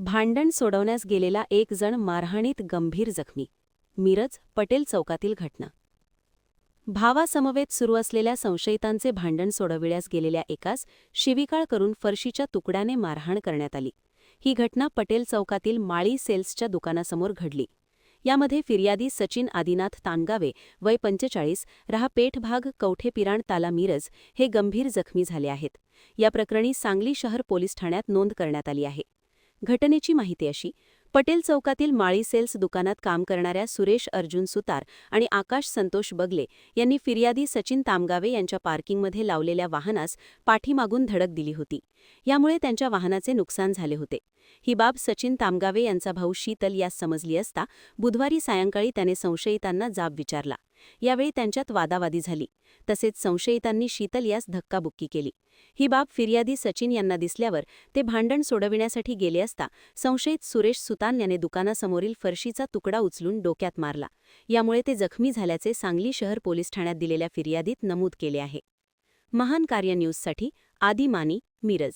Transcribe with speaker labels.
Speaker 1: भांडण सोडवण्यास गेलेला एक जण मारहाणीत गंभीर जखमी. मिरज, पटेल चौकातील घटना. भावासमवेत सुरू असलेल्या संशयितांचे भांडण सोडविण्यास गेलेल्या एकास शिवीगाळ करून फरशीच्या तुकड्याने मारहाण करण्यात आली. ही घटना पटेल चौकातील माळी सेल्सच्या दुकानासमोर घडली. यामध्ये फिर्यादी सचिन आदिनाथ तानगावे, वय 45, राहा पेठ भाग, कवठेपिराण ताला, मिरज, हे गंभीर जखमी झाले आहेत. या प्रकरणी सांगली शहर पोलीस ठाण्यात नोंद करण्यात आली आहे. घटनेची माहिती अशी: पटेल चौकातील माळी सेल्स दुकानात काम करणाऱ्या सुरेश अर्जुन सुतार आणि आकाश संतोष बगले यांनी फिर्यादी सचिन तामगावे यांच्या पार्किंगमध्ये लावलेल्या वाहनास पाठीमागून धडक दिली होती. यामुळे त्यांच्या वाहनाचे नुकसान झाले होते. ही बाब सचिन तामगावे यांचा भाऊ शीतल यास समजली असता बुधवारी सायंकाळी त्याने संशयितांना जाब विचारला. यावेळी त्यांच्यात वादावादी झाली. तसेच संशयितांनी शीतल यास धक्काबुक्की केली. ही बाब फिर्यादी सचिन यांना दिसल्यावर ते भांडण सोडविण्यासाठी गेले असता संशयित सुरेश सुतान याने दुकानासमोरील फरशीचा तुकडा उचलून डोक्यात मारला. यामुळे ते जखमी झाल्याचे सांगली शहर पोलीस ठाण्यात दिलेल्या फिर्यादीत नमूद केले आहे. महान कार्य न्यूजसाठी आदी मानी, मिरज.